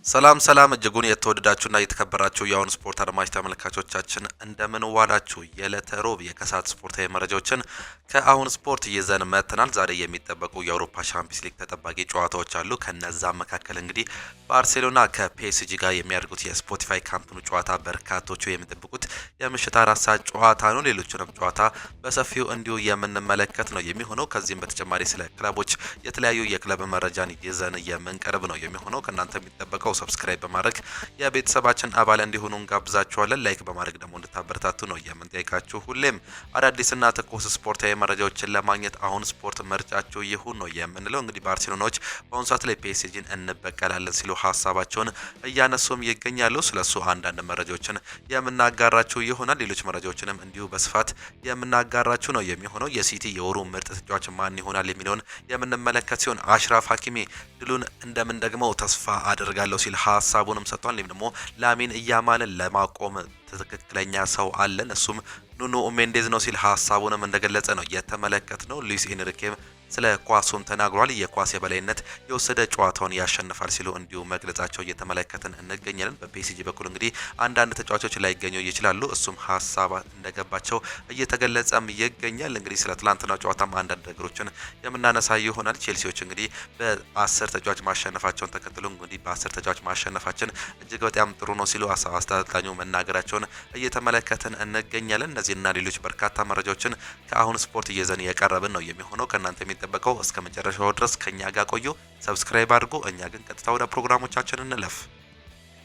ሰላም ሰላም እጅጉን የተወደዳችሁና የተከበራችሁ የአሁን ስፖርት አድማጭ ተመልካቾቻችን እንደምን ዋላችሁ። የዕለተ ሮብ የከሰዓት ስፖርታዊ መረጃዎችን ከአሁን ስፖርት ይዘን መጥተናል። ዛሬ የሚጠበቁ የአውሮፓ ሻምፒዮንስ ሊግ ተጠባቂ ጨዋታዎች አሉ። ከነዛም መካከል እንግዲህ ባርሴሎና ከፒኤስጂ ጋር የሚያደርጉት የስፖቲፋይ ካምፕኑ ጨዋታ በርካቶቹ የሚጠብቁት የምሽት 4 ሰዓት ጨዋታ ነው። ሌሎችንም ጨዋታ በሰፊው እንዲሁ የምንመለከት ነው የሚሆነው። ከዚህም በተጨማሪ ስለ ክለቦች የተለያዩ የክለብ መረጃን ይዘን የምንቀርብ ነው የሚሆነው። ከእናንተ የሚጠበቀው ሰብስክራይብ በማድረግ የቤተሰባችን አባል እንዲሆኑ እንጋብዛችኋለን። ላይክ በማድረግ ደግሞ እንድታበረታቱ ነው የምንጠይቃችሁ። ሁሌም አዳዲስና ትኩስ ስፖርታዊ መረጃዎችን ለማግኘት አሁን ስፖርት ምርጫችሁ ይሁን ነው የምንለው። እንግዲህ ባርሴሎናዎች በአሁኑ ሰዓት ላይ ፒኤስጂን እንበቀላለን ሲሉ ሀሳባቸውን እያነሱም ይገኛሉ። ስለሱ አንዳንድ መረጃዎችን የምናጋራችሁ ይሆናል። ሌሎች መረጃዎችንም እንዲሁ በስፋት የምናጋራችሁ ነው የሚሆነው። የሲቲ የወሩ ምርጥ ተጫዋች ማን ይሆናል የሚለውን የምንመለከት ሲሆን አሽራፍ ሀኪሚ ድሉን እንደምን ደግሞ ተስፋ አደርጋለሁ ሲል ሀሳቡንም ሰጥቷል። ወይም ደግሞ ላሚን ያማልን ለማቆም ትክክለኛ ሰው አለን እሱም ኑኖ ሜንዴዝ ነው ሲል ሀሳቡንም እንደገለጸ ነው የተመለከት ነው። ሉዊስ ኤንሪኬም ስለ ኳሱም ተናግሯል። የኳስ የበላይነት የወሰደ ጨዋታውን ያሸንፋል ሲሉ እንዲሁ መግለጻቸው እየተመለከትን እንገኛለን። በፒኤስጂ በኩል እንግዲህ አንዳንድ ተጫዋቾች ላይ ይገኙ ይችላሉ። እሱም ሀሳብ እንደገባቸው እየተገለጸም ይገኛል። እንግዲህ ስለ ትላንትና ጨዋታም አንዳንድ ነገሮችን የምናነሳ ይሆናል። ቼልሲዎች እንግዲህ በ10 ተጫዋች ማሸነፋቸውን ተከትሎ እንግዲህ በ10 ተጫዋች ማሸነፋችን እጅግ በጣም ጥሩ ነው ሲሉ አሰልጣኙ መናገራቸውን እየተመለከትን እንገኛለን። እነዚህና ሌሎች በርካታ መረጃዎችን ከአሁን ስፖርት እየዘን የቀረብን ነው የሚሆነው። ከእናንተ የሚጠበቀው እስከ መጨረሻው ድረስ ከኛ ጋር ቆዩ። ሰብስክራይብ አድርጉ። እኛ ግን ቀጥታ ወደ ፕሮግራሞቻችን እንለፍ።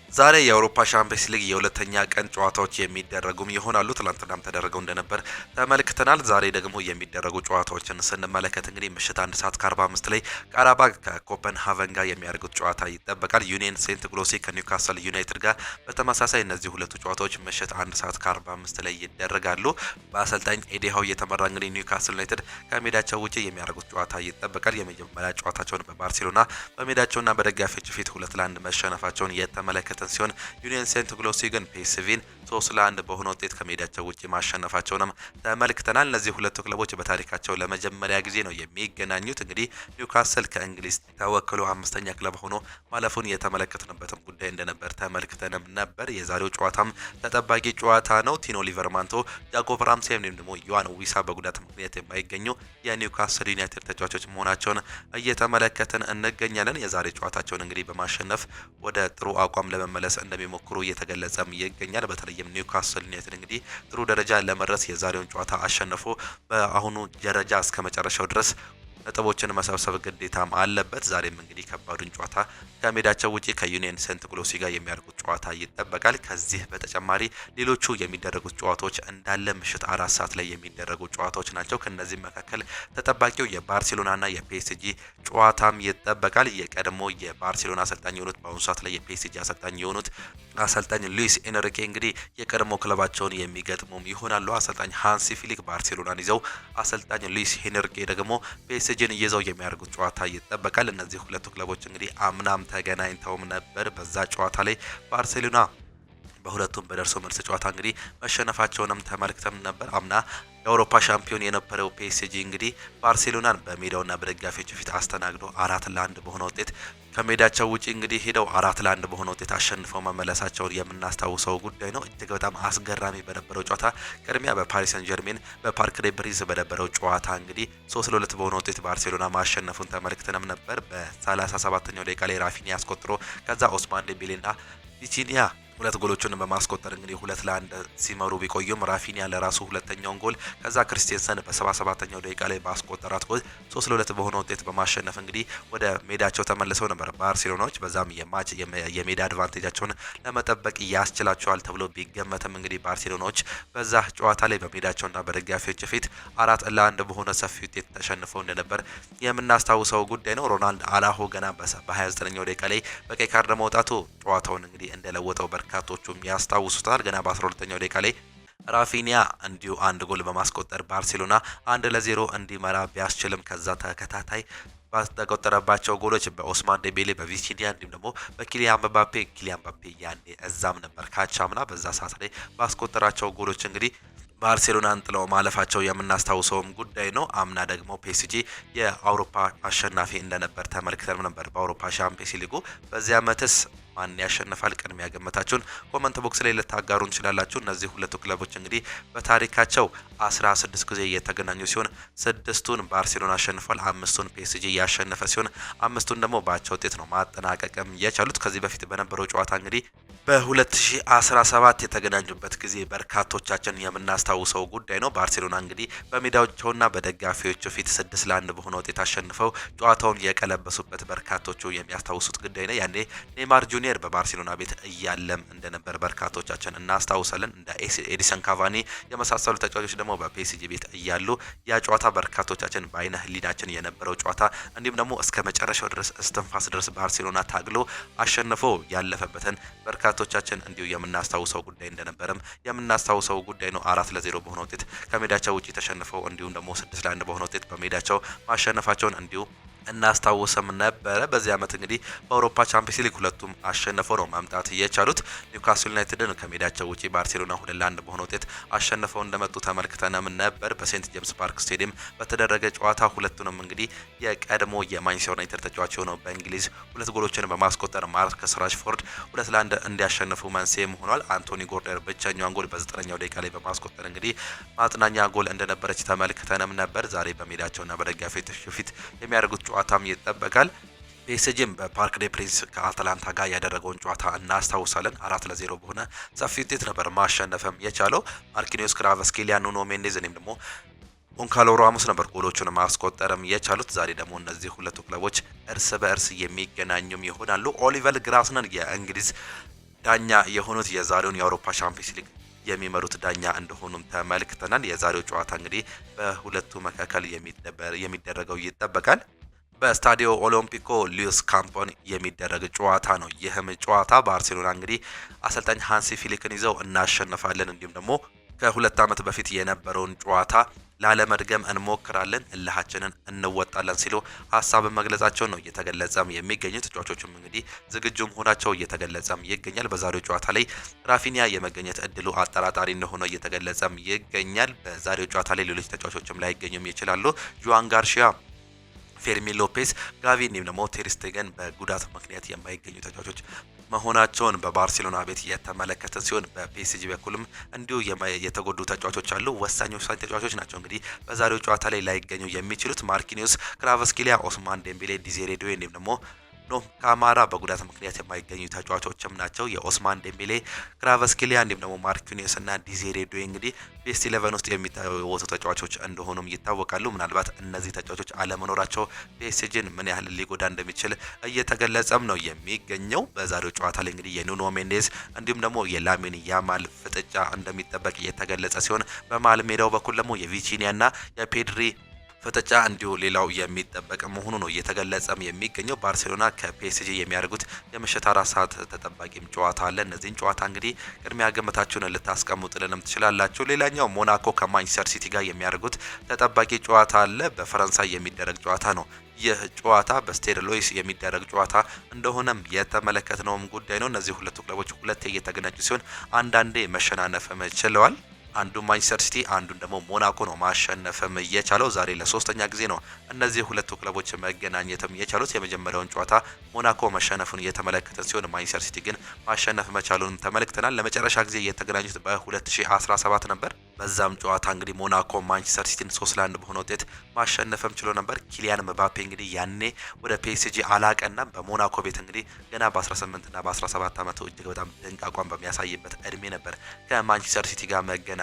ዛሬ የአውሮፓ ሻምፒዮንስ ሊግ የሁለተኛ ቀን ጨዋታዎች የሚደረጉም ይሆናሉ። ትላንትናም ተደረገው እንደነበር ተመልክተናል። ዛሬ ደግሞ የሚደረጉ ጨዋታዎችን ስንመለከት እንግዲህ ምሽት 1 ሰዓት ከ45 ላይ ቃራባግ ከኮፐንሃቨን ጋር የሚያደርጉት ጨዋታ ይጠበቃል። ዩኒየን ሴንት ግሎሲ ከኒውካስል ዩናይትድ ጋር በተመሳሳይ እነዚህ ሁለቱ ጨዋታዎች ምሽት 1 ሰዓት ከ45 ላይ ይደረጋሉ። በአሰልጣኝ ኤዲሃው እየተመራ እንግዲህ ኒውካስል ዩናይትድ ከሜዳቸው ውጪ የሚያደርጉት ጨዋታ ይጠበቃል። የመጀመሪያ ጨዋታቸውን በባርሴሎና በሜዳቸውና በደጋፊዎች ፊት 2-1 መሸነፋቸውን የተመለከተ ሲሆን ዩኒየን ሴንት ግሎሲ ግን ፒኤስቪን 3-1 በሆነ ውጤት ከሜዳቸው ውጪ ማሸነፋቸውንም ተመልክተናል። እነዚህ ሁለቱ ክለቦች በታሪካቸው ለመጀመሪያ ጊዜ ነው የሚገናኙት። እንግዲህ ኒውካስል ከእንግሊዝ ተወክሎ 5ኛ ክለብ ሆኖ ማለፉን የተመለከትንበትም ጉዳይ እንደነበር ተመልክተንም ነበር። የዛሬው ጨዋታም ተጠባቂ ጨዋታ ነው። ቲኖ ሊቨርማንቶ፣ ያዕቆብ ራምሴ ወይም ደግሞ ዮዋን ዊሳ በጉዳት ምክንያት የማይገኙ የኒውካስል ዩናይትድ ተጫዋቾች መሆናቸውን እየተመለከትን እንገኛለን። የዛሬ ጨዋታቸውን እንግዲህ በማሸነፍ ወደ ጥሩ አቋም ለመመለስ እንደሚሞክሩ እየተገለጸም ይገኛል። በተለይም ኒውካስል ዩናይትድ እንግዲህ ጥሩ ደረጃ ለመድረስ የዛሬውን ጨዋታ አሸንፎ በአሁኑ ደረጃ እስከ መጨረሻው ድረስ ነጥቦችን መሰብሰብ ግዴታም አለበት። ዛሬም እንግዲህ ከባዱን ጨዋታ ከሜዳቸው ውጪ ከዩኒየን ሴንት ግሎሲ ጋር የሚያደርጉት ጨዋታ ይጠበቃል። ከዚህ በተጨማሪ ሌሎቹ የሚደረጉት ጨዋታዎች እንዳለ ምሽት 4 ሰዓት ላይ የሚደረጉ ጨዋታዎች ናቸው። ከነዚህ መካከል ተጠባቂው የባርሴሎናና የፒኤስጂ ጨዋታም ይጠበቃል። የቀድሞ የባርሴሎና አሰልጣኝ የሆኑት በአሁኑ ሰዓት ላይ የፒኤስጂ አሰልጣኝ የሆኑት አሰልጣኝ ሉዊስ ኤንሪኬ እንግዲህ የቀድሞ ክለባቸውን የሚገጥሙም ይሆናሉ። አሰልጣኝ ሃንሲ ፊሊክ ባርሴሎናን ይዘው አሰልጣኝ ሉዊስ ኤንሪኬ ደግሞ ፒኤስጂን ይዘው የሚያደርጉት ጨዋታ ይጠበቃል። እነዚህ ሁለቱ ክለቦች እንግዲህ አምናም ተገናኝተውም ነበር። በዛ ጨዋታ ላይ ባርሴሎና በሁለቱም በደርሶ መልስ ጨዋታ እንግዲህ መሸነፋቸውንም ተመልክተም ነበር። አምና የአውሮፓ ሻምፒዮን የነበረው ፒኤስጂ እንግዲህ ባርሴሎናን በሜዳውና በደጋፊዎች ፊት አስተናግዶ 4-1 በሆነ ውጤት ከሜዳቸው ውጪ እንግዲህ ሄደው 4-1 በሆነ ውጤት አሸንፈው መመለሳቸውን የምናስታውሰው ጉዳይ ነው። እጅግ በጣም አስገራሚ በነበረው ጨዋታ ቅድሚያ በፓሪስ ሰን ጀርሜን በፓርክ ዴ ፕሪንስ በነበረው ጨዋታ እንግዲህ 3-2 በሆነ ውጤት ባርሴሎና ማሸነፉን ተመልክተንም ነበር። በ37ኛው ደቂቃ ላይ ራፊኒያ አስቆጥሮ ከዛ ኦስማን ዴምቤሌና ቪቲኒያ ሁለት ጎሎችን በማስቆጠር እንግዲህ 2-1 ሲመሩ ቢቆዩም ራፊኒያ ለራሱ ሁለተኛውን ጎል ከዛ ክሪስቲያንሰን በ77ኛው ደቂቃ ላይ ባስቆጠራት ጎል 3-2 በሆነ ውጤት በማሸነፍ እንግዲህ ወደ ሜዳቸው ተመልሰው ነበር ባርሴሎናዎች። በዛም የሜዳ አድቫንቴጃቸውን ለመጠበቅ ያስችላቸዋል ተብሎ ቢገመትም እንግዲህ ባርሴሎናዎች በዛ ጨዋታ ላይ በሜዳቸውና በደጋፊዎች ፊት 4-1 በሆነ ሰፊ ውጤት ተሸንፈው እንደነበር የምናስታውሰው ጉዳይ ነው። ሮናልድ አላሆ ገና በ29ኛው ደቂቃ ላይ በቀይ ካርድ መውጣቱ ጨዋታውን እንግዲህ እንደለወጠው በርካቶቹም ያስታውሱታል። ገና በ12ኛው ደቂቃ ላይ ራፊኒያ እንዲሁ አንድ ጎል በማስቆጠር ባርሴሎና 1-0 እንዲመራ ቢያስችልም ከዛ ተከታታይ ባስቆጠረባቸው ጎሎች በኦስማን ዴምቤሌ በቪቲኒያ እንዲሁም ደግሞ በኪሊያን ምባፔ ያኔ እዛም ነበር ካቻምና በዛ ሰዓት ላይ ባስቆጠራቸው ጎሎች እንግዲህ ባርሴሎናን ጥለው ማለፋቸው የምናስታውሰውም ጉዳይ ነው። አምና ደግሞ ፒኤስጂ የአውሮፓ አሸናፊ እንደነበር ተመልክተን ነበር በአውሮፓ ሻምፒዮንስ ሊጉ። በዚያ ዓመትስ ማን ያሸንፋል? ቅድሚያ ግምታችሁን ኮመንት ቦክስ ላይ ልታጋሩ እንችላላችሁ። እነዚህ ሁለቱ ክለቦች እንግዲህ በታሪካቸው 16 ጊዜ የተገናኙ ሲሆን 6ቱን ባርሴሎና አሸንፏል፣ 5ቱን ፒኤስጂ ያሸነፈ ሲሆን 5ቱን ደግሞ በአቻ ውጤት ነው ማጠናቀቅም የቻሉት። ከዚህ በፊት በነበረው ጨዋታ እንግዲህ በ2017 የተገናኙበት ጊዜ በርካቶቻችን የምናስታውሰው ጉዳይ ነው። ባርሴሎና እንግዲህ በሜዳቸውና በደጋፊዎቹ ፊት 6-1 በሆነ ውጤት አሸንፈው ጨዋታውን የቀለበሱበት በርካቶቹ የሚያስታውሱት ጉዳይ ነው። ያኔ ኔይማር ጁኒየር በባርሴሎና ቤት እያለም እንደነበር በርካቶቻችን እናስታውሳለን። እንደ ኤዲሰን ካቫኒ የመሳሰሉ ተጫዋቾች ደግሞ በፒኤስጂ ቤት እያሉ ያ ጨዋታ በርካቶቻችን በአይነ ህሊናችን የነበረው ጨዋታ እንዲሁም ደግሞ እስከ መጨረሻው ድረስ እስትንፋስ ድረስ ባርሴሎና ታግሎ አሸንፎ ያለፈበትን በርካቶቻችን እንዲሁ የምናስታውሰው ጉዳይ እንደነበረም የምናስታውሰው ጉዳይ ነው። 4-0 በሆነ ውጤት ከሜዳቸው ውጪ ተሸንፈው እንዲሁም ደግሞ 6-1 በሆነ ውጤት በሜዳቸው ማሸነፋቸውን እንዲሁ እናስታውስም ነበረ። በዚህ ዓመት እንግዲህ በአውሮፓ ቻምፒየንስ ሊግ ሁለቱም አሸንፈው ነው ማምጣት የቻሉት። ኒውካስል ዩናይትድን ከሜዳቸው ውጪ ባርሴሎና 2-1 በሆነ ውጤት አሸንፈው እንደመጡ ተመልክተንም ነበር። በሴንት ጄምስ ፓርክ ስቴዲየም በተደረገ ጨዋታ ሁለቱንም እንግዲህ የቀድሞ የማንቸስተር ዩናይትድ ተጫዋች የሆነው በእንግሊዝ ሁለት ጎሎችን በማስቆጠር ማርከስ ራሽፎርድ 2-1 እንዲያሸንፉ መንስኤም ሆኗል። አንቶኒ ጎርደር ብቸኛውን ጎል በ9ኛው ደቂቃ ላይ በማስቆጠር እንግዲህ ማጥናኛ ጎል እንደነበረች ተመልክተንም ነበር። ዛሬ በሜዳቸውና በደጋፊዎች ፊት የሚያደርጉት ጨዋታም ይጠበቃል። ፒኤስጂም በፓርክ ዴ ፕሪንስ ከአታላንታ ጋር ያደረገውን ጨዋታ እናስታውሳለን። 4-0 በሆነ ሰፊ ውጤት ነበር ማሸነፍም የቻለው። ማርኪኒዮስ፣ ክራቨስኬሊያ፣ ኑኖ ሜንዴዝ እኔም ደግሞ ጎንካሎ ራሞስ ነበር ጎሎቹን ማስቆጠርም የቻሉት። ዛሬ ደግሞ እነዚህ ሁለቱ ክለቦች እርስ በእርስ የሚገናኙም ይሆናሉ። ኦሊቨር ግላስነር የእንግሊዝ ዳኛ የሆኑት የዛሬውን የአውሮፓ ቻምፒየንስ ሊግ የሚመሩት ዳኛ እንደሆኑም ተመልክተናል። የዛሬው ጨዋታ እንግዲህ በሁለቱ መካከል የሚደረገው ይጠበቃል። በስታዲዮ ኦሎምፒኮ ሉዊስ ካምፖን የሚደረግ ጨዋታ ነው። ይህም ጨዋታ ባርሴሎና እንግዲህ አሰልጣኝ ሃንሲ ፊሊክን ይዘው እናሸንፋለን እንዲሁም ደግሞ ከሁለት ዓመት በፊት የነበረውን ጨዋታ ላለመድገም እንሞክራለን፣ እልሃችንን እንወጣለን ሲሉ ሀሳብን መግለጻቸው ነው እየተገለጸም የሚገኙት። ተጫዋቾቹም እንግዲህ ዝግጁ መሆናቸው እየተገለጸም ይገኛል። በዛሬው ጨዋታ ላይ ራፊኒያ የመገኘት እድሉ አጠራጣሪ እንደሆነ እየተገለጸም ይገኛል። በዛሬው ጨዋታ ላይ ሌሎች ተጫዋቾችም ላይገኙም ይችላሉ። ጁዋን ጋርሺያ፣ ፌርሚን ሎፔዝ፣ ጋቪ እንዲሁም ደግሞ ቴር ስቴገን በጉዳት ምክንያት የማይገኙ ተጫዋቾች መሆናቸውን በባርሴሎና ቤት የተመለከተ ሲሆን በፒኤስጂ በኩልም እንዲሁ የተጎዱ ተጫዋቾች አሉ። ወሳኝ ተጫዋቾች ናቸው እንግዲህ በዛሬው ጨዋታ ላይ ላይገኙ የሚችሉት ማርኪኒዮስ፣ ክራቨስኬሊያ፣ ኦስማን ዴምቤሌ፣ ዲዜሬ ዱዌ እንዲሁም ደግሞ ካማራ በጉዳት ምክንያት የማይገኙ ተጫዋቾችም ናቸው። የኦስማን ዴምቤሌ፣ ክራቨስኬሊያ እንዲሁም ደግሞ ማርኪኒዮስ እና ዲዜሬ ዱዌ እንግዲህ ቤስት 11 ውስጥ የሚታወቁ ተጫዋቾች እንደሆኑም ይታወቃሉ። ምናልባት እነዚህ ተጫዋቾች አለመኖራቸው ፒኤስጂን ምን ያህል ሊጎዳ እንደሚችል እየተገለጸም ነው የሚገኘው። በዛሬው ጨዋታ ላይ እንግዲህ የኑኖ ሜንዴዝ እንዲሁም ደግሞ የላሚን ያማል ፍጥጫ እንደሚጠበቅ እየተገለጸ ሲሆን በመሃል ሜዳው በኩል ደግሞ የቪቺኒያና የፔድሪ ፍጥጫ እንዲሁ ሌላው የሚጠበቅ መሆኑ ነው እየተገለጸም የሚገኘው። ባርሴሎና ከፒኤስጂ የሚያደርጉት የምሽት 4 ሰዓት ተጠባቂም ጨዋታ አለ። እነዚህን ጨዋታ እንግዲህ ቅድሚያ ግምታችሁን ልታስቀምጡልንም ትችላላችሁ። ሌላኛው ሞናኮ ከማንቸስተር ሲቲ ጋር የሚያደርጉት ተጠባቂ ጨዋታ አለ። በፈረንሳይ የሚደረግ ጨዋታ ነው። ይህ ጨዋታ በስቴድ ሎይስ የሚደረግ ጨዋታ እንደሆነም የተመለከትነውም ጉዳይ ነው። እነዚህ ሁለቱ ክለቦች ሁለቴ እየተገናኙ ሲሆን አንዳንዴ መሸናነፍም ችለዋል። አንዱ ማንቸስተር ሲቲ አንዱን ደግሞ ሞናኮ ነው ማሸነፍም የቻለው። ዛሬ ለሶስተኛ ጊዜ ነው እነዚህ ሁለቱ ክለቦች መገናኘትም የቻሉት። የመጀመሪያውን ጨዋታ ሞናኮ መሸነፉን እየተመለከተ ሲሆን ማንቸስተር ሲቲ ግን ማሸነፍ መቻሉን ተመልክተናል። ለመጨረሻ ጊዜ የተገናኙት በ2017 ነበር። በዛም ጨዋታ እንግዲህ ሞናኮ ማንቸስተር ሲቲን 3-1 በሆነ ውጤት ማሸነፍም ችሎ ነበር። ኪሊያን ምባፔ እንግዲህ ያኔ ወደ ፒኤስጂ አላቀና በሞናኮ ቤት እንግዲህ ገና በ18 እና በ17 ዓመቱ እጅግ በጣም ድንቅ አቋም በሚያሳይበት እድሜ ነበር ከማንቸስተር ሲቲ ጋር መገናኘትም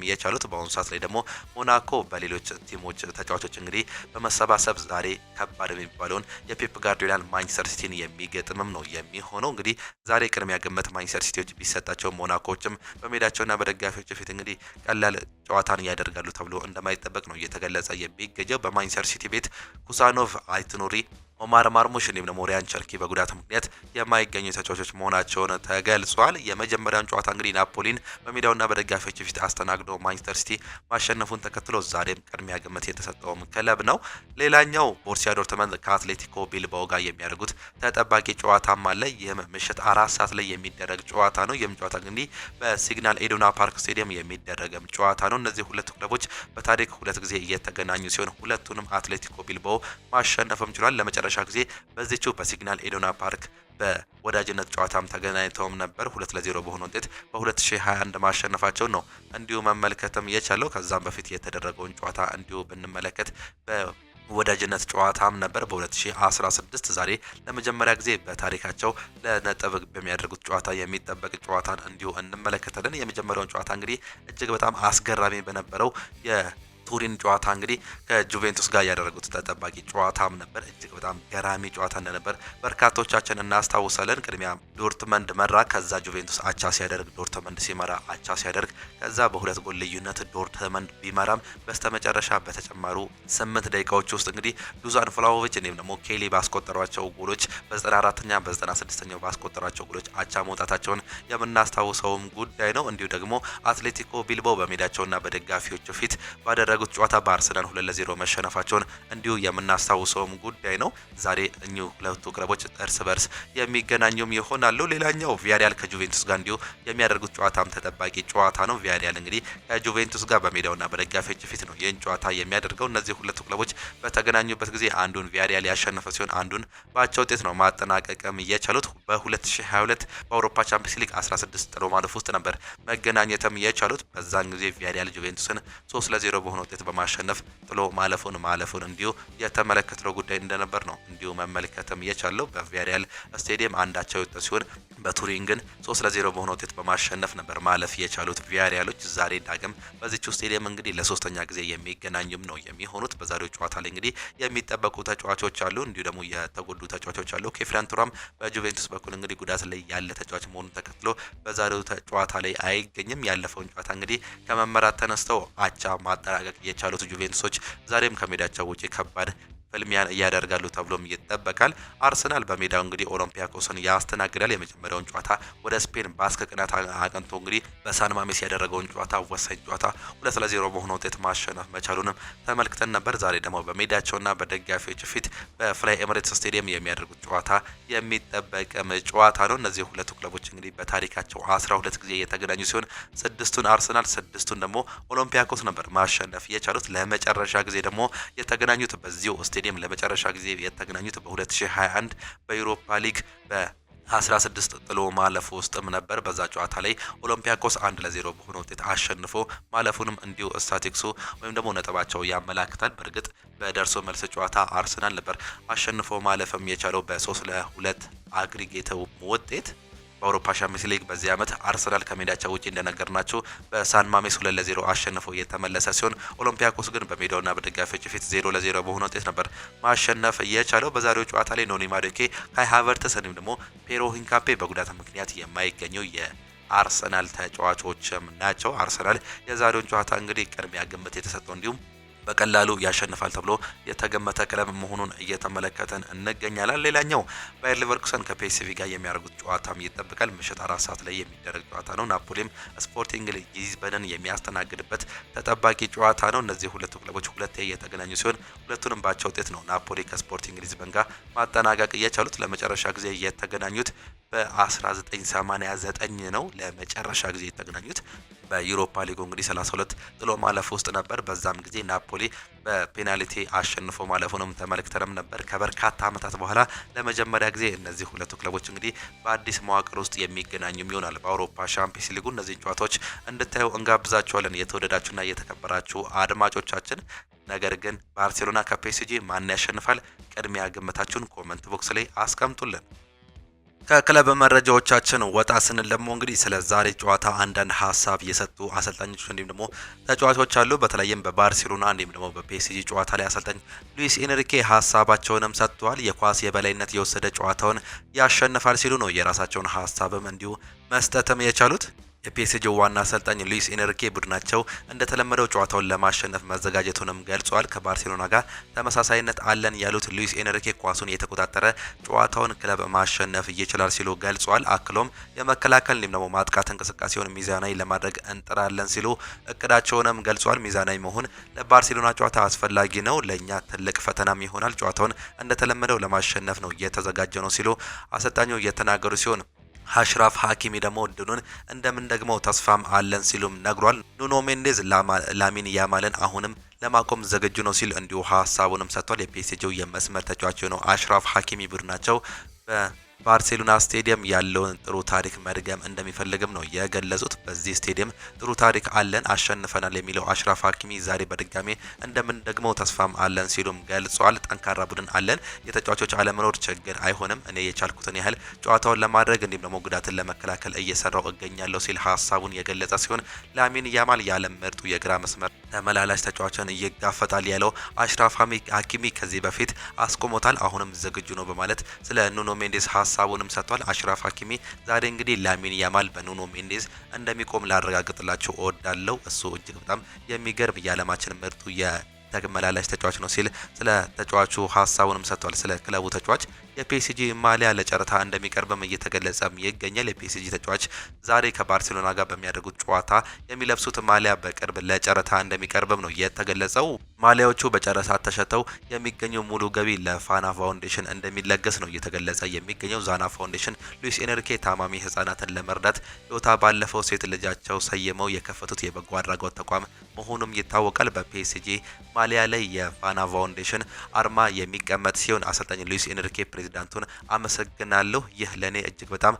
የቻሉት። በአሁኑ ሰዓት ላይ ደግሞ ሞናኮ በሌሎች ቲሞች ተጫዋቾች እንግዲህ በመሰባሰብ ዛሬ ከባድ የሚባለውን የፔፕ ጋርዲዮላን ማንቸስተር ሲቲን የሚገጥምም ነው የሚሆነው። እንግዲህ ዛሬ ቅድሚያ ግምት ማንቸስተር ሲቲዎች ቢሰጣቸው ሞናኮዎችም በሜዳቸውና በደጋፊዎች ፊት እንግዲህ ቀላል ጨዋታን ያደርጋሉ ተብሎ እንደማይጠበቅ ነው እየተገለጸ የሚገኘው። በማንቸስተር ሲቲ ቤት ኩሳኖቭ፣ አይትኑሪ፣ ኦማር ማርሙሽ እንዲሁም ደግሞ ሪያን ቸርኪ በጉዳት ምክንያት የማይገኙ ተጫዋቾች መሆናቸውን ተገልጿል። የመጀመሪያውን ጨዋታ እንግዲህ ናፖሊን በሜዳውና በደጋፊዎች ፊት አስተናግዶ ማንቸስተር ሲቲ ማሸነፉን ተከትሎ ዛሬም ቅድሚያ ግምት የተሰጠውም ክለብ ነው። ሌላኛው ቦሩሲያ ዶርትመንድ ከአትሌቲኮ ቢልባኦ ጋር የሚያደርጉት ተጠባቂ ጨዋታም አለ። ይህም ምሽት 4 ሰዓት ላይ የሚደረግ ጨዋታ ነው። ይህም ጨዋታ እንግዲህ በሲግናል ኢዱና ፓርክ ስቴዲየም የሚደረግም ጨዋታ ነው። እነዚህ ሁለቱ ክለቦች በታሪክ 2 ጊዜ እየተገናኙ ሲሆን ሁለቱንም አትሌቲኮ ቢልባኦ ማሸነፍም ችሏል። ለመጨረሻ ለመጨረሻ ጊዜ በዚህችው በሲግናል ኢዱና ፓርክ በወዳጅነት ጨዋታም ተገናኝተውም ነበር። 2-0 በሆነ ውጤት በ2021 ማሸነፋቸውን ነው እንዲሁ መመልከትም የቻለው። ከዛም በፊት የተደረገውን ጨዋታ እንዲሁ ብንመለከት ወዳጅነት ጨዋታም ነበር በ2016። ዛሬ ለመጀመሪያ ጊዜ በታሪካቸው ለነጥብ በሚያደርጉት ጨዋታ የሚጠበቅ ጨዋታን እንዲሁ እንመለከታለን። የመጀመሪያውን ጨዋታ እንግዲህ እጅግ በጣም አስገራሚ በነበረው ቱሪን ጨዋታ እንግዲህ ከጁቬንቱስ ጋር ያደረጉት ተጠባቂ ጨዋታም ነበር። እጅግ በጣም ገራሚ ጨዋታ እንደነበር በርካቶቻችን እናስታውሳለን። ቅድሚያ ዶርትመንድ መራ፣ ከዛ ጁቬንቱስ አቻ ሲያደርግ፣ ዶርትመንድ ሲመራ አቻ ሲያደርግ፣ ከዛ በሁለት ጎል ልዩነት ዶርትመንድ ቢመራም በስተመጨረሻ በተጨማሩ 8 ደቂቃዎች ውስጥ እንግዲህ ዱዛን ፍላሆቪች እንዲሁም ደግሞ ኬሊ ባስቆጠሯቸው ጎሎች በ94ኛ በ96ኛው ባስቆጠሯቸው ጎሎች አቻ መውጣታቸውን የምናስታውሰውም ጉዳይ ነው። እንዲሁ ደግሞ አትሌቲኮ ቢልባኦ በሜዳቸውና በደጋፊዎቹ ፊት ባደረጉት ጨዋታ በአርሰናል 2-0 መሸነፋቸውን እንዲሁ የምናስታውሰውም ጉዳይ ነው። ዛሬ እኚሁ ሁለቱ ክለቦች እርስ በርስ የሚገናኙም ይሆናሉ። ሌላኛው ቪያሪያል ከጁቬንቱስ ጋር እንዲሁ የሚያደርጉት ጨዋታም ተጠባቂ ጨዋታ ነው። ቪያሪያል እንግዲህ ከጁቬንቱስ ጋር በሜዳውና በደጋፊዎች ፊት ነው ይህን ጨዋታ የሚያደርገው። እነዚህ ሁለቱ ክለቦች በተገናኙበት ጊዜ አንዱን ቪያሪያል ያሸነፈ ሲሆን አንዱን በአቻ ውጤት ነው ማጠናቀቅም የቻሉት። በ2022 በአውሮፓ ቻምፒየንስ ሊግ 16 ጥሎ ማለፍ ውስጥ ነበር መገናኘትም የቻሉት። በዛን ጊዜ ቪያሪያል ጁቬንቱስን 3-0 በሆነ ውጤት በማሸነፍ ጥሎ ማለፉን እንዲሁ የተመለከተው ጉዳይ እንደነበር ነው እንዲሁ መመልከትም የቻለው። በቪያሪያል ስቴዲየም አንዳቸው የወጣ ሲሆን በቱሪን ግን 3-0 በሆነ ውጤት በማሸነፍ ነበር ማለፍ የቻሉት ቪያሪያሎች። ዛሬ ዳግም በዚህው ስቴዲየም እንግዲህ ለሶስተኛ ጊዜ የሚገናኙም ነው የሚሆኑት። በዛሬው ጨዋታ ላይ እንግዲህ የሚጠበቁ ተጫዋቾች አሉ፣ እንዲሁ ደግሞ የተጎዱ ተጫዋቾች አሉ። ኬፍራን ቱራም በጁቬንቱስ በኩል እንግዲህ ጉዳት ላይ ያለ ተጫዋች መሆኑን ተከትሎ በዛሬው ጨዋታ ላይ አይገኝም። ያለፈውን ጨዋታ እንግዲህ ከመመራት ተነስተው አቻ ማጠናቀቅ የቻሉት ጁቬንቱሶች ዛሬም ከሜዳቸው ውጪ ከባድ ፍልሚያን እያደርጋሉ ተብሎም ይጠበቃል። አርሰናል በሜዳው እንግዲህ ኦሎምፒያኮስን ያስተናግዳል። የመጀመሪያውን ጨዋታ ወደ ስፔን ባስክ ቅናት አቅንቶ እንግዲህ በሳን ማሜስ ያደረገውን ጨዋታ ወሳኝ ጨዋታ 2-0 በሆነ ውጤት ማሸነፍ መቻሉንም ተመልክተን ነበር። ዛሬ ደግሞ በሜዳቸውና በደጋፊዎች ፊት በፍላይ ኤምሬትስ ስቴዲየም የሚያደርጉት ጨዋታ የሚጠበቅም ጨዋታ ነው። እነዚህ ሁለቱ ክለቦች እንግዲህ በታሪካቸው 12 ጊዜ የተገናኙ ሲሆን 6ቱን አርሰናል 6ቱን ደግሞ ኦሎምፒያኮስ ነበር ማሸነፍ የቻሉት። ለመጨረሻ ጊዜ ደግሞ የተገናኙት በዚሁ ስቴዲየም ለመጨረሻ ጊዜ የተገናኙት በ2021 በዩሮፓ ሊግ በ16 ጥሎ ማለፍ ውስጥም ነበር። በዛ ጨዋታ ላይ ኦሎምፒያኮስ 1-0 በሆነ ውጤት አሸንፎ ማለፉንም እንዲሁ ስታቲክሱ ወይም ደግሞ ነጥባቸው ያመላክታል። በእርግጥ በደርሶ መልስ ጨዋታ አርሰናል ነበር አሸንፎ ማለፍም የቻለው በ3-2 አግሪጌት ውጤት። በአውሮፓ ቻምፒየንስ ሊግ በዚህ ዓመት አርሰናል ከሜዳቸው ውጪ እንደነገርናቸው በሳን ማሜስ 2-0 አሸንፎ የተመለሰ ሲሆን ኦሎምፒያኮስ ግን በሜዳውና በደጋፊዎች ፊት 0-0 በሆነ ውጤት ነበር ማሸነፍ የቻለው። በዛሬው ጨዋታ ላይ ኖኒ ማዱኬ፣ ካይ ሃቨርትስ እንዲሁም ደግሞ ፔሮ ሂንካፔ በጉዳት ምክንያት የማይገኙ የአርሰናል ተጫዋቾችም ናቸው። አርሰናል የዛሬውን ጨዋታ እንግዲህ ቅድሚያ ግምት የተሰጠው እንዲሁም በቀላሉ ያሸንፋል ተብሎ የተገመተ ክለብ መሆኑን እየተመለከተን እንገኛለን። ሌላኛው ባየር ሊቨርኩሰን ከፒኤስቪ ጋር የሚያደርጉት ጨዋታም ይጠብቃል። ምሽት 4 ሰዓት ላይ የሚደረግ ጨዋታ ነው። ናፖሊም ስፖርቲንግ ሊዝበንን የሚያስተናግድበት ተጠባቂ ጨዋታ ነው። እነዚህ ሁለቱ ክለቦች ሁለቴ የተገናኙ ሲሆን ሁለቱንም ባቻ ውጤት ነው ናፖሊ ከስፖርቲንግ ሊዝበን ጋር ማጠናቀቅ የቻሉት። ለመጨረሻ ጊዜ የተገናኙት በ1989 ነው። ለመጨረሻ ጊዜ የተገናኙት በዩሮፓ ሊግ እንግዲህ 32 ጥሎ ማለፍ ውስጥ ነበር። በዛም ጊዜ ናፖሊ በፔናልቲ አሸንፎ ማለፉንም ተመልክተንም ነበር። ከበርካታ ዓመታት በኋላ ለመጀመሪያ ጊዜ እነዚህ ሁለቱ ክለቦች እንግዲህ በአዲስ መዋቅር ውስጥ የሚገናኙም ይሆናል በአውሮፓ ቻምፒየንስ ሊጉ። እነዚህን ጨዋታዎች እንድታዩ እንጋብዛችኋለን የተወደዳችሁና የተከበራችሁ አድማጮቻችን። ነገር ግን ባርሴሎና ከፒኤስጂ ማን ያሸንፋል? ቅድሚያ ግምታችሁን ኮመንት ቦክስ ላይ አስቀምጡልን። ከክለብ መረጃዎቻችን ወጣ ስንል ደግሞ እንግዲህ ስለ ዛሬ ጨዋታ አንዳንድ ሀሳብ የሰጡ አሰልጣኞች እንዲሁም ደግሞ ተጫዋቾች አሉ። በተለይም በባርሴሎና እንዲሁም ደግሞ በፒኤስጂ ጨዋታ ላይ አሰልጣኝ ሉዊስ ኤንሪኬ ሀሳባቸውንም ሰጥተዋል። የኳስ የበላይነት የወሰደ ጨዋታውን ያሸንፋል ሲሉ ነው የራሳቸውን ሀሳብም እንዲሁ መስጠትም የቻሉት። የፒኤስጂ ዋና አሰልጣኝ ሉዊስ ኤንሪኬ ቡድናቸው እንደተለመደው ጨዋታውን ለማሸነፍ መዘጋጀቱንም ገልጿል። ከባርሴሎና ጋር ተመሳሳይነት አለን ያሉት ሉዊስ ኤንሪኬ ኳሱን የተቆጣጠረ ጨዋታውን ክለብ ማሸነፍ ይችላል ሲሉ ገልጿል። አክሎም የመከላከል እንዲሁም ደግሞ ማጥቃት እንቅስቃሴውን ሚዛናዊ ለማድረግ እንጥራለን ሲሉ እቅዳቸውንም ገልጿል። ሚዛናዊ መሆን ለባርሴሎና ጨዋታ አስፈላጊ ነው፣ ለእኛ ትልቅ ፈተናም ይሆናል። ጨዋታውን እንደተለመደው ለማሸነፍ ነው እየተዘጋጀ ነው ሲሉ አሰልጣኙ እየተናገሩ ሲሆን አሽራፍ ሀኪሚ ደግሞ እድሉን እንደምን ደግሞ ተስፋም አለን ሲሉም ነግሯል። ኑኖ ሜንዴዝ ላሚን ያማልን አሁንም ለማቆም ዝግጁ ነው ሲል እንዲሁ ሀሳቡንም ሰጥቷል። የፒኤስጂው የመስመር ተጫዋች ነው አሽራፍ ሀኪሚ ቡድናቸው ባርሴሎና ስቴዲየም ያለውን ጥሩ ታሪክ መድገም እንደሚፈልግም ነው የገለጹት። በዚህ ስቴዲየም ጥሩ ታሪክ አለን፣ አሸንፈናል የሚለው አሽራፍ ሀኪሚ ዛሬ በድጋሜ እንደምንደግመው ተስፋም አለን ሲሉም ገልጸዋል። ጠንካራ ቡድን አለን፣ የተጫዋቾች አለመኖር ችግር አይሆንም። እኔ የቻልኩትን ያህል ጨዋታውን ለማድረግ እንዲሁም ደግሞ ጉዳትን ለመከላከል እየሰራው እገኛለሁ ሲል ሀሳቡን የገለጸ ሲሆን ላሚን ያማል የዓለም ምርጡ የግራ መስመር ተመላላሽ ተጫዋችን ይጋፈጣል ያለው አሽራፍ ሀኪሚ ከዚህ በፊት አስቆሞታል፣ አሁንም ዝግጁ ነው በማለት ስለ ኑኖ ሜንዴስ ሀሳቡንም ሰጥቷል። አሽራፍ ሀኪሚ ዛሬ እንግዲህ ላሚን ያማል በኑኖ ሜንዴዝ እንደሚቆም ላረጋግጥላችሁ እወዳለሁ። እሱ እጅግ በጣም የሚገርም የዓለማችን ምርጡ ተመላላሽ ተጫዋች ነው ሲል ስለ ተጫዋቹ ሀሳቡንም ሰጥቷል። ስለ ክለቡ ተጫዋች የፒኤስጂ ማሊያ ለጨረታ እንደሚቀርብም እየተገለጸም ይገኛል። የፒኤስጂ ተጫዋች ዛሬ ከባርሴሎና ጋር በሚያደርጉት ጨዋታ የሚለብሱት ማሊያ በቅርብ ለጨረታ እንደሚቀርብም ነው የተገለጸው። ማሊያዎቹ በጨረታ ተሸተው የሚገኘው ሙሉ ገቢ ለፋና ፋውንዴሽን እንደሚለገስ ነው እየተገለጸ የሚገኘው። ዛና ፋውንዴሽን ሉዊስ ኤንሪኬ ታማሚ ህጻናትን ለመርዳት ህይወቷ ባለፈው ሴት ልጃቸው ሰይመው የከፈቱት የበጎ አድራጎት ተቋም መሆኑም ይታወቃል። በፒኤስጂ ማሊያ ላይ የፋና ፋውንዴሽን አርማ የሚቀመጥ ሲሆን አሰልጣኝ ሉዊስ ኤንሪኬ ፕሬዚዳንቱን አመሰግናለሁ፣ ይህ ለኔ እጅግ በጣም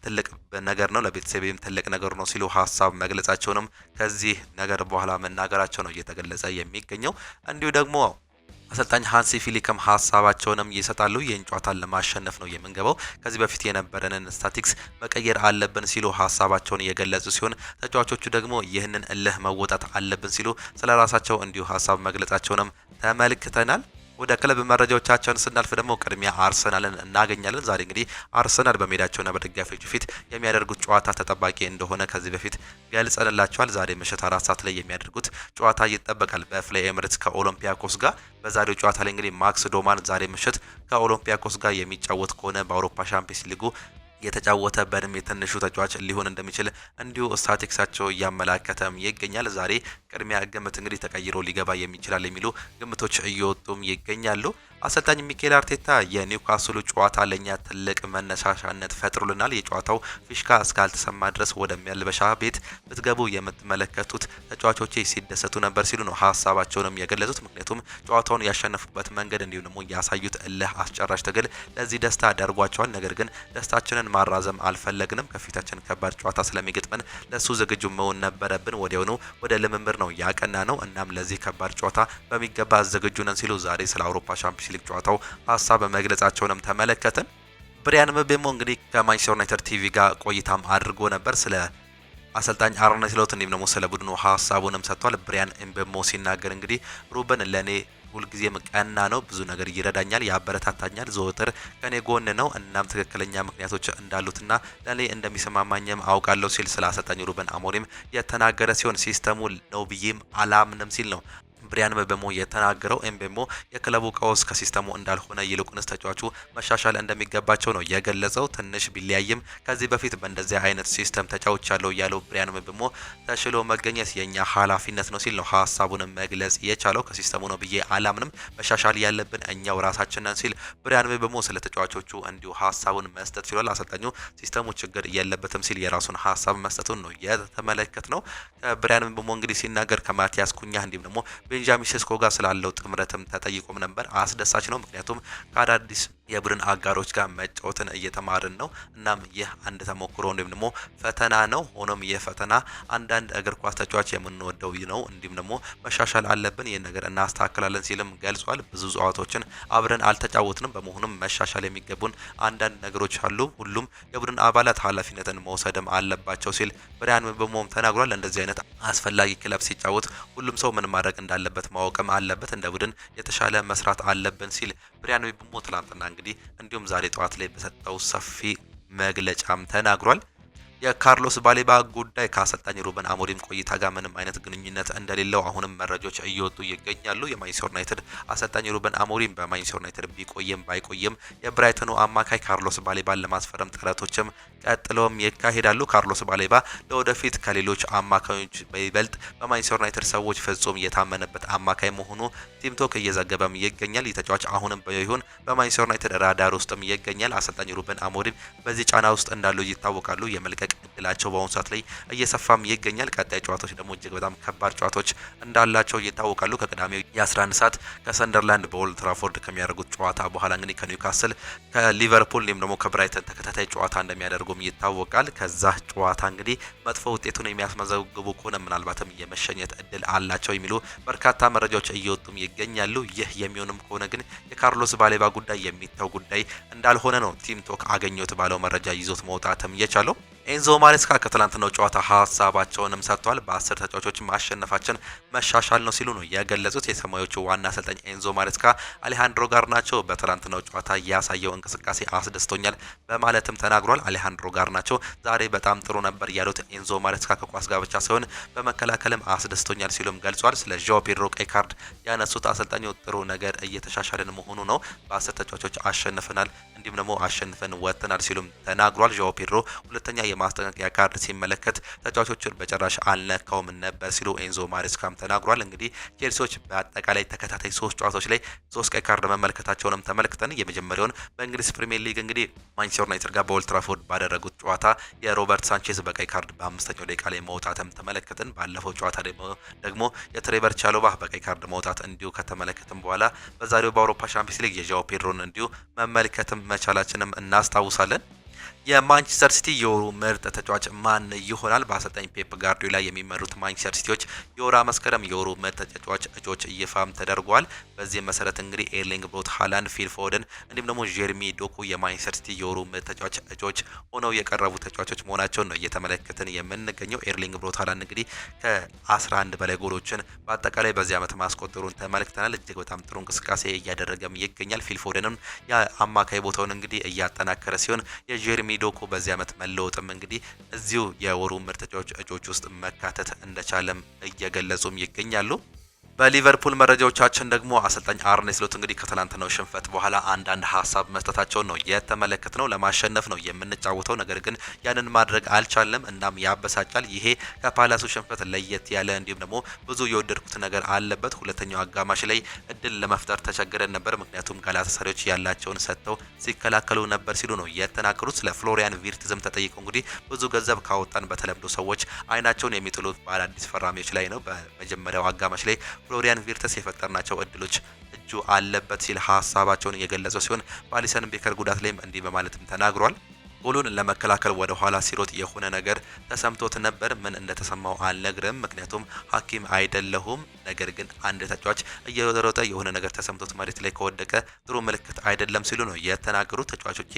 ትልቅ ነገር ነው፣ ለቤተሰቤም ትልቅ ነገር ነው ሲሉ ሀሳብ መግለጻቸውንም ከዚህ ነገር በኋላ መናገራቸው ነው እየተገለጸ የሚገኘው። እንዲሁ ደግሞ አሰልጣኝ ሃንሲ ፊሊክም ሀሳባቸውንም ይሰጣሉ። ይህን ጨዋታን ለማሸነፍ ነው የምንገባው፣ ከዚህ በፊት የነበረንን ስታቲክስ መቀየር አለብን ሲሉ ሀሳባቸውን የገለጹ ሲሆን ተጫዋቾቹ ደግሞ ይህንን እልህ መወጣት አለብን ሲሉ ስለ ራሳቸው እንዲሁ ሀሳብ መግለጻቸውንም ተመልክተናል። ወደ ክለብ መረጃዎቻችን ስናልፍ ደግሞ ቅድሚያ አርሰናልን እናገኛለን። ዛሬ እንግዲህ አርሰናል በሜዳቸውና በደጋፊዎቹ ፊት የሚያደርጉት ጨዋታ ተጠባቂ እንደሆነ ከዚህ በፊት ገልጸንላቸዋል። ዛሬ ምሽት 4 ሰዓት ላይ የሚያደርጉት ጨዋታ ይጠበቃል በፍላይ ኤምሬትስ ከኦሎምፒያኮስ ጋር። በዛሬው ጨዋታ ላይ እንግዲህ ማክስ ዶማን ዛሬ ምሽት ከኦሎምፒያኮስ ጋር የሚጫወት ከሆነ በአውሮፓ ሻምፒየንስ ሊጉ የተጫወተ በእድሜ ትንሹ ተጫዋች ሊሆን እንደሚችል እንዲሁ ስታቲክሳቸው እያመላከተም ይገኛል። ዛሬ ቅድሚያ ግምት እንግዲህ ተቀይሮ ሊገባ የሚችላል የሚሉ ግምቶች እየወጡም ይገኛሉ። አሰልጣኝ ሚኬል አርቴታ የኒውካስሉ ጨዋታ ለኛ ትልቅ መነሳሻነት ፈጥሮልናል፣ የጨዋታው ፊሽካ እስካልተሰማ ድረስ ወደ መልበሻ ቤት ብትገቡ የምትመለከቱት ተጫዋቾቼ ሲደሰቱ ነበር ሲሉ ነው ሀሳባቸውንም የገለጹት። ምክንያቱም ጨዋታውን ያሸነፉበት መንገድ እንዲሁም ደግሞ ያሳዩት እልህ አስጨራሽ ትግል ለዚህ ደስታ ዳርጓቸዋል። ነገር ግን ደስታችንን ማራዘም አልፈለግንም፣ ከፊታችን ከባድ ጨዋታ ስለሚገጥመን ለሱ ዝግጁ መሆን ነበረብን። ወዲያውኑ ወደ ልምምር ነው ያቀና ነው። እናም ለዚህ ከባድ ጨዋታ በሚገባ ዝግጁ ነን ሲሉ ዛሬ ስለ አውሮፓ ሻምፒዮንስ ሊግ ጨዋታው ሀሳብ መግለጻቸውንም ተመለከትን። ብሪያን ምቤሞ እንግዲህ ከማንቸስተር ዩናይትድ ቲቪ ጋር ቆይታም አድርጎ ነበር። ስለ አሰልጣኝ አርነ ስሎት እንዲሁም ደግሞ ስለ ቡድኑ ሀሳቡንም ሰጥቷል። ብሪያን ምቤሞ ሲናገር እንግዲህ ሩበን ለኔ ሁልጊዜም ቀና ነው፣ ብዙ ነገር ይረዳኛል፣ ያበረታታኛል፣ ዘወትር ከኔ ጎን ነው። እናም ትክክለኛ ምክንያቶች እንዳሉትና ለኔ እንደሚሰማማኝም አውቃለሁ ሲል ስለ አሰልጣኝ ሩበን አሞሪም የተናገረ ሲሆን ሲስተሙ ነው ብዬም አላምንም ሲል ነው ብሪያን ምቤሞ የተናገረው። ኤምቤሞ የክለቡ ቀውስ ከሲስተሙ እንዳልሆነ ይልቁንስ ተጫዋቹ መሻሻል እንደሚገባቸው ነው የገለጸው። ትንሽ ቢለያይም ከዚህ በፊት በእንደዚህ አይነት ሲስተም ተጫውቻለሁ ያለው ብሪያን ምቤሞ ተሽሎ መገኘት የኛ ኃላፊነት ነው ሲል ነው ሀሳቡን መግለጽ የቻለው። ከሲስተሙ ነው ብዬ አላምንም፣ መሻሻል ያለብን እኛው ራሳችን ነን ሲል ብሪያን ምቤሞ ስለ ተጫዋቾቹ እንዲሁ ሀሳቡን መስጠት ችሏል። አሰልጣኙ ሲስተሙ ችግር የለበትም ሲል የራሱን ሀሳብ መስጠቱን ነው የተመለከት ነው። ብሪያን ምቤሞ እንግዲህ ሲናገር ከማቲያስ ኩኛ እንዲሁም ደግሞ ቤንጃሚን ሴስኮ ጋር ስላለው ጥምረትም ተጠይቆም ነበር። አስደሳች ነው፣ ምክንያቱም ከአዳዲስ የቡድን አጋሮች ጋር መጫወትን እየተማርን ነው። እናም ይህ አንድ ተሞክሮ እንዲሁም ደግሞ ፈተና ነው። ሆኖም ይህ ፈተና አንዳንድ እግር ኳስ ተጫዋች የምንወደው ነው፣ እንዲሁም ደግሞ መሻሻል አለብን፣ ይህን ነገር እናስተካክላለን ሲልም ገልጿል። ብዙ ጨዋታዎችን አብረን አልተጫወትንም፣ በመሆኑም መሻሻል የሚገቡን አንዳንድ ነገሮች አሉ። ሁሉም የቡድን አባላት ኃላፊነትን መውሰድም አለባቸው ሲል ብሪያን ምቤሞም ተናግሯል። እንደዚህ አይነት አስፈላጊ ክለብ ሲጫወት ሁሉም ሰው ምን ማድረግ እንዳለበት ማወቅም አለበት፣ እንደ ቡድን የተሻለ መስራት አለብን ሲል ብሪያን ምቤሞ ትላንትና እንግዲህ እንዲሁም ዛሬ ጠዋት ላይ በሰጠው ሰፊ መግለጫም ተናግሯል። የካርሎስ ባሌባ ጉዳይ ከአሰልጣኝ ሩበን አሞሪም ቆይታ ጋር ምንም አይነት ግንኙነት እንደሌለው አሁንም መረጃዎች እየወጡ ይገኛሉ። የማንቸስተር ዩናይትድ አሰልጣኝ ሩበን አሞሪም በማንቸስተር ዩናይትድ ቢቆይም ባይቆይም የብራይተኑ አማካይ ካርሎስ ባሌባን ለማስፈረም ጥረቶችም ቀጥለውም ይካሄዳሉ። ካርሎስ ባሌባ ለወደፊት ከሌሎች አማካዮች በይበልጥ በማንቸስተር ዩናይትድ ሰዎች ፍጹም የታመነበት አማካይ መሆኑ ቲምቶክ እየዘገበም ይገኛል። የተጫዋች አሁንም ቢሆን በማንቸስተር ዩናይትድ ራዳር ውስጥም ይገኛል። አሰልጣኝ ሩበን አሞሪም በዚህ ጫና ውስጥ እንዳሉ ይታወቃሉ። የመልቀቅ እድላቸው በአሁኑ ሰዓት ላይ እየሰፋም ይገኛል። ቀጣይ ጨዋታዎች ደግሞ እጅግ በጣም ከባድ ጨዋታዎች እንዳላቸው ይታወቃሉ። ከቅዳሜው የ11 ሰዓት ከሰንደርላንድ በኦልድ ትራፎርድ ከሚያደርጉት ጨዋታ በኋላ እንግዲህ ከኒውካስል ከሊቨርፑል እንዲሁም ደግሞ ከብራይተን ተከታታይ ጨዋታ እንደሚያደርጉም ይታወቃል። ከዛ ጨዋታ እንግዲህ መጥፎ ውጤቱን የሚያስመዘግቡ ከሆነ ምናልባትም የመሸኘት እድል አላቸው የሚሉ በርካታ መረጃዎች እየወጡም ይገኛሉ። ይህ የሚሆንም ከሆነ ግን የካርሎስ ባሌባ ጉዳይ የሚታው ጉዳይ እንዳልሆነ ነው ቲም ቶክ አገኘሁት ባለው መረጃ ይዞት መውጣትም የቻለው። ኤንዞ ማሬስካ ከትላንትናው ጨዋታ ሀሳባቸውንም ሰጥቷል። በ10 ተጫዋቾች ማሸነፋችን መሻሻል ነው ሲሉ ነው የገለጹት። የሰማዮቹ ዋና አሰልጣኝ ኤንዞ ማሬስካ አሌሃንድሮ ጋርናቾ በትላንትናው ጨዋታ ያሳየው እንቅስቃሴ አስደስቶኛል በማለትም ተናግሯል። አሌሃንድሮ ጋርናቾ ዛሬ በጣም ጥሩ ነበር ያሉት ኤንዞ ማሬስካ ከኳስ ጋር ብቻ ሳይሆን በመከላከልም አስደስቶኛል ሲሉም ገልጿል። ስለ ዣኦ ፔድሮ ቀይ ካርድ ያነሱት አሰልጣኙ ጥሩ ነገር እየተሻሻልን መሆኑ ነው፣ በ10 ተጫዋቾች አሸንፈናል፣ እንዲሁም ደግሞ አሸንፈን ወጥተናል ሲሉም ተናግሯል። ዣኦ ፔድሮ ሁለተኛ የማስጠንቀቂያ ካርድ ሲመለከት ተጫዋቾችን በጭራሽ አልነካውም ነበር ሲሉ ኤንዞ ማሬስካም ተናግሯል። እንግዲህ ቼልሲዎች በአጠቃላይ ተከታታይ 3 ጨዋታዎች ላይ 3 ቀይ ካርድ መመልከታቸውንም ተመልክተን የመጀመሪያውን በእንግሊዝ ፕሪሚየር ሊግ እንግዲህ ማንቸስተር ዩናይትድ ጋር በኦልድ ትራፎርድ ባደረጉት ጨዋታ የሮበርት ሳንቼዝ በቀይ ካርድ በ5ኛው ደቂቃ ላይ መውጣትም ተመለከትን። ባለፈው ጨዋታ ደግሞ የትሬቨር ቻሎባ በቀይ ካርድ መውጣት እንዲሁ ከተመለከትን በኋላ በዛሬው በአውሮፓ ቻምፒየንስ ሊግ የዣኦ ፔድሮን እንዲሁ መመልከትም መቻላችንም እናስታውሳለን። የማንቸስተር ሲቲ የወሩ ምርጥ ተጫዋች ማን ይሆናል? በአሰልጣኝ ፔፕ ጋርዲዮላ የሚመሩት ማንቸስተር ሲቲዎች የወራ መስከረም የወሩ ምርጥ ተጫዋች እጩዎች ይፋም ተደርጓል። በዚህም መሰረት እንግዲህ ኤርሊንግ ብሮት ሃላንድ፣ ፊል ፎደን እንዲሁም ደግሞ ጄርሚ ዶኩ የማንቸስተር ሲቲ የወሩ ምርጥ ተጫዋች እጩዎች ሆነው የቀረቡ ተጫዋቾች መሆናቸውን ነው እየተመለከትን የምንገኘው። ኤርሊንግ ብሮት ሃላንድ እንግዲህ ከ11 በላይ ጎሎችን በአጠቃላይ በዚህ ዓመት ማስቆጠሩን ተመልክተናል። እጅግ በጣም ጥሩ እንቅስቃሴ እያደረገም ይገኛል። ፊል ፎደንም የአማካይ ቦታውን እንግዲህ እያጠናከረ ሲሆን የጄርሚ ዶኩ በዚህ ዓመት መለወጥም እንግዲህ እዚሁ የወሩ ምርጥ ተጫዋች እጩዎች ውስጥ መካተት እንደቻለም እየገለጹም ይገኛሉ። በሊቨርፑል መረጃዎቻችን ደግሞ አሰልጣኝ አርኔ ስሎት እንግዲህ ከትላንትናው ሽንፈት በኋላ አንዳንድ ሀሳብ መስጠታቸውን ነው የተመለከትነው። ለማሸነፍ ነው የምንጫወተው፣ ነገር ግን ያንን ማድረግ አልቻለም። እናም ያበሳጫል። ይሄ ከፓላሱ ሽንፈት ለየት ያለ እንዲሁም ደግሞ ብዙ የወደድኩት ነገር አለበት። ሁለተኛው አጋማሽ ላይ እድል ለመፍጠር ተቸግረን ነበር፣ ምክንያቱም ጋላታሳራዮች ያላቸውን ሰጥተው ሲከላከሉ ነበር ሲሉ ነው የተናገሩት። ስለ ፍሎሪያን ቪርትዝም ተጠይቀው እንግዲህ ብዙ ገንዘብ ካወጣን በተለምዶ ሰዎች አይናቸውን የሚጥሉት በአዳዲስ ፈራሚዎች ላይ ነው። በመጀመሪያው አጋማሽ ላይ ፍሎሪያን ቪርትስ የፈጠርናቸው እድሎች እጁ አለበት ሲል ሀሳባቸውን የገለጸው ሲሆን በአሊሰን ቤከር ጉዳት ላይም እንዲህ በማለትም ተናግሯል። ጎሉን ለመከላከል ወደ ኋላ ሲሮጥ የሆነ ነገር ተሰምቶት ነበር። ምን እንደተሰማው አልነግርም፣ ምክንያቱም ሐኪም አይደለሁም። ነገር ግን አንድ ተጫዋች እየሮጠ የሆነ ነገር ተሰምቶት መሬት ላይ ከወደቀ ጥሩ ምልክት አይደለም ሲሉ ነው የተናገሩት። ተጫዋቾቼ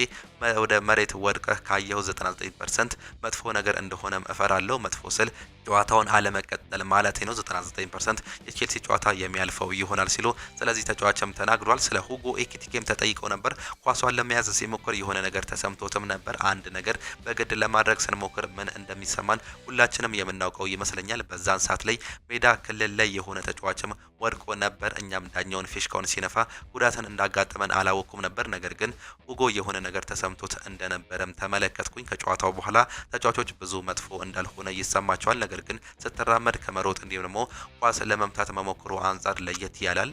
ወደ መሬት ወድቀህ ካየው 99% መጥፎ ነገር እንደሆነም እፈራለሁ። መጥፎ ስል ጨዋታውን አለመቀጠል ማለት ነው። 99% የቼልሲ ጨዋታ የሚያልፈው ይሆናል ሲሉ ስለዚህ ተጫዋችም ተናግሯል። ስለ ሁጎ ኤኪቲኬም ተጠይቀው ነበር። ኳሷን ለመያዝ ሲሞክር የሆነ ነገር ተሰምቶትም ነበር። አንድ ነገር በግድ ለማድረግ ስንሞክር ምን እንደሚሰማን ሁላችንም የምናውቀው ይመስለኛል። በዛን ሰዓት ላይ ሜዳ ክልል ላይ የሆነ ተጫዋችም ወድቆ ነበር። እኛም ዳኛውን ፊሽካውን ሲነፋ ጉዳትን እንዳጋጠመን አላወኩም ነበር። ነገር ግን ሁጎ የሆነ ነገር ተሰምቶት እንደነበረም ተመለከትኩኝ። ከጨዋታው በኋላ ተጫዋቾች ብዙ መጥፎ እንዳልሆነ ይሰማቸዋል። ነገር ግን ስትራመድ ከመሮጥ እንዲሁም ደግሞ ኳስ ለመምታት መሞክሩ አንጻር ለየት ያላል።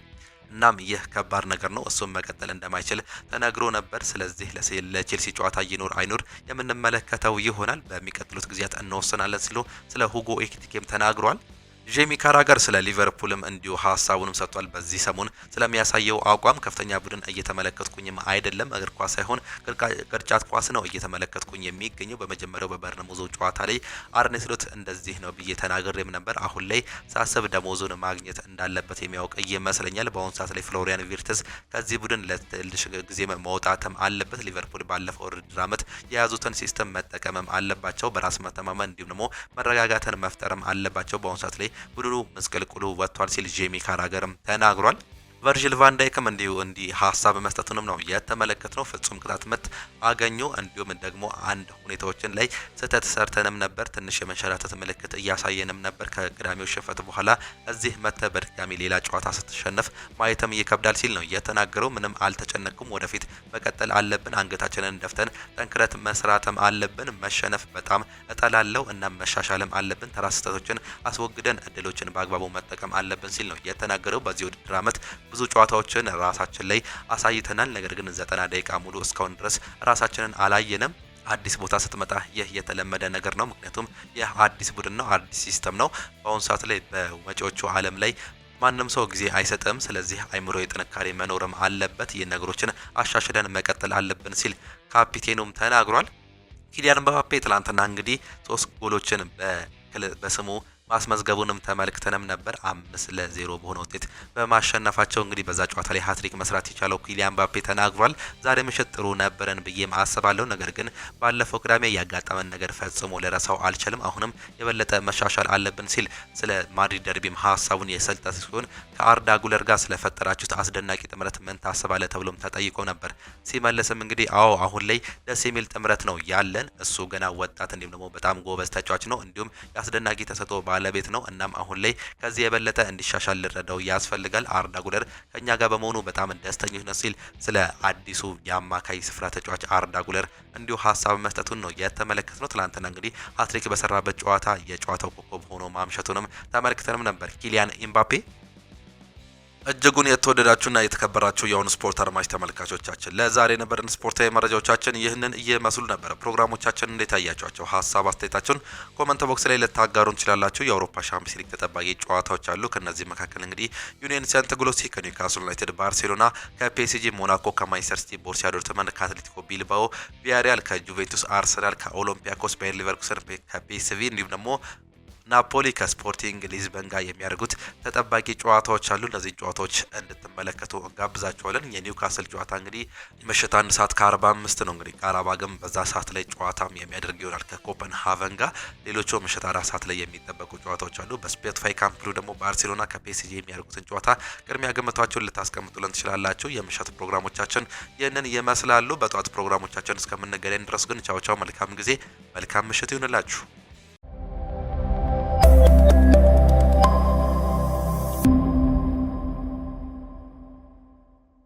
እናም ይህ ከባድ ነገር ነው። እሱም መቀጠል እንደማይችል ተነግሮ ነበር። ስለዚህ ለቼልሲ ጨዋታ ይኖር አይኖር የምንመለከተው ይሆናል። በሚቀጥሉት ጊዜያት እንወስናለን ሲሉ ስለ ሁጎ ኤኪቲኬም ተናግሯል። ጄሚ ካራገር ስለ ሊቨርፑልም እንዲሁ ሀሳቡንም ሰጥቷል። በዚህ ሰሞን ስለሚያሳየው አቋም ከፍተኛ ቡድን እየተመለከትኩኝም አይደለም፣ እግር ኳስ ሳይሆን ቅርጫት ኳስ ነው እየተመለከትኩኝ የሚገኘው። በመጀመሪያው በበርነሙዙ ጨዋታ ላይ አርኔ ስሎት እንደዚህ ነው ብዬ ተናግሬም ነበር። አሁን ላይ ሳስብ ደሞዙን ማግኘት እንዳለበት የሚያውቅ ይመስለኛል። በአሁኑ ሰዓት ላይ ፍሎሪያን ቪርትዝ ከዚህ ቡድን ለትንሽ ጊዜ መውጣትም አለበት። ሊቨርፑል ባለፈው ውድድር ዓመት የያዙትን ሲስተም መጠቀምም አለባቸው። በራስ መተማመን እንዲሁም ደግሞ መረጋጋትን መፍጠርም አለባቸው። በአሁኑ ሰዓት ላይ ቡድኑ ምስቅልቅሉ ወጥቷል ሲል ጄሚ ካራገርም ተናግሯል። ቨርጂል ቫን ዳይክም እንዲህ ሀሳብ መስጠቱንም ነው የተመለከትነው። ፍጹም ቅጣት ምት አገኙ። እንዲሁም ደግሞ አንድ ሁኔታዎችን ላይ ስህተት ሰርተንም ነበር። ትንሽ የመንሸራተት ምልክት እያሳየንም ነበር ከቅዳሜው ሽንፈት በኋላ። እዚህ መተ በድጋሚ ሌላ ጨዋታ ስትሸነፍ ማየትም ይከብዳል ሲል ነው የተናገረው። ምንም አልተጨነቅኩም፣ ወደፊት መቀጠል አለብን፣ አንገታችንን ደፍተን ጠንክረት መስራትም አለብን። መሸነፍ በጣም እጠላለው እና መሻሻልም አለብን። ተራ ስህተቶችን አስወግደን እድሎችን በአግባቡ መጠቀም አለብን ሲል ነው የተናገረው። በዚህ ውድድር ዓመት ብዙ ጨዋታዎችን ራሳችን ላይ አሳይተናል። ነገር ግን 90 ደቂቃ ሙሉ እስካሁን ድረስ ራሳችንን አላየንም። አዲስ ቦታ ስትመጣ ይህ የተለመደ ነገር ነው። ምክንያቱም ይህ አዲስ ቡድን ነው፣ አዲስ ሲስተም ነው። በአሁኑ ሰዓት ላይ በመጪዎቹ ዓለም ላይ ማንም ሰው ጊዜ አይሰጥም። ስለዚህ አይምሮዊ ጥንካሬ መኖርም አለበት። ይህን ነገሮችን አሻሽለን መቀጠል አለብን ሲል ካፒቴኑም ተናግሯል። ኪሊያን ምባፔ ትላንትና እንግዲህ 3 ጎሎችን በስሙ ማስመዝገቡንም ተመልክተንም ነበር። 5-0 በሆነ ውጤት በማሸነፋቸው እንግዲህ በዛ ጨዋታ ላይ ሃትሪክ መስራት የቻለው ኪሊያን ምባፔ ተናግሯል። ዛሬ ምሽት ጥሩ ነበረን ብዬ አስባለሁ፣ ነገር ግን ባለፈው ቅዳሜ ያጋጠመን ነገር ፈጽሞ ልረሳው አልችልም። አሁንም የበለጠ መሻሻል አለብን ሲል ስለ ማድሪድ ደርቢም ሀሳቡን የሰጠ ሲሆን ከአርዳ ጉለር ጋር ስለፈጠራችሁት አስደናቂ ጥምረት ምን ታስባለህ ተብሎም ተጠይቆ ነበር። ሲመልስም እንግዲህ አዎ አሁን ላይ ደስ የሚል ጥምረት ነው ያለን። እሱ ገና ወጣት እንዲሁም ደግሞ በጣም ጎበዝ ተጫዋች ነው፣ እንዲሁም የአስደናቂ ተሰጥኦ ባለቤት ነው። እናም አሁን ላይ ከዚህ የበለጠ እንዲሻሻል ልረዳው ያስፈልጋል። አርዳ ጉለር ከኛ ጋር በመሆኑ በጣም ደስተኞች ነው ሲል ስለ አዲሱ የአማካይ ስፍራ ተጫዋች አርዳ ጉለር እንዲሁ ሀሳብ መስጠቱን ነው የተመለከትነው። ትላንትና እንግዲህ ሃትሪክ በሰራበት ጨዋታ የጨዋታው ኮከብ ሆኖ ማምሸቱንም ተመልክተንም ነበር። ኪሊያን ኤምባፔ እጅጉን የተወደዳችሁና የተከበራችሁ የአሁኑ ስፖርት አድማጭ ተመልካቾቻችን ለዛሬ የነበረን ስፖርታዊ መረጃዎቻችን ይህንን እየመስሉ ነበር። ፕሮግራሞቻችን እንዴት አያችኋቸው? ሀሳብ አስተያየታችሁን ኮመንት ቦክስ ላይ ልታጋሩ እንችላላችሁ። የአውሮፓ ሻምፒዮንስ ሊግ ተጠባቂ ጨዋታዎች አሉ። ከነዚህ መካከል እንግዲህ ዩኒየን ሴንት ግሎሲ ከኒውካስል ዩናይትድ፣ ባርሴሎና ከፒኤስጂ፣ ሞናኮ ከማንቸስተር ሲቲ፣ ቦሩሲያ ዶርትመንድ ከአትሌቲኮ ቢልባኦ፣ ቪያሪያል ከጁቬንቱስ፣ አርሰናል ከኦሎምፒያኮስ፣ ባየር ሊቨርኩሰን ከፒኤስቪ እንዲሁም ደግሞ ናፖሊ ከስፖርቲንግ ሊዝበን ጋር የሚያደርጉት ተጠባቂ ጨዋታዎች አሉ። እነዚህ ጨዋታዎች እንድትመለከቱ እንጋብዛችኋለን። የኒውካስል ጨዋታ እንግዲህ ምሽት 1:45 ነው። እንግዲህ ካራባግም በዛ ሰዓት ላይ ጨዋታም የሚያደርግ ይሆናል ከኮፐንሃቨን ጋር። ሌሎቹ ምሽት 4 ሰዓት ላይ የሚጠበቁ ጨዋታዎች አሉ። በስፖቲፋይ ካምፕ ኑ ደግሞ ባርሴሎና ከፒኤስጂ የሚያደርጉትን ጨዋታ ቅድሚያ ግምታችሁን ልታስቀምጡልን ትችላላችሁ። የምሽት ፕሮግራሞቻችን ይህንን ይመስላሉ። በጠዋት ፕሮግራሞቻችን እስከምንገናኝ ድረስ ግን ቻው ቻው፣ መልካም ጊዜ፣ መልካም ምሽት ይሁንላችሁ።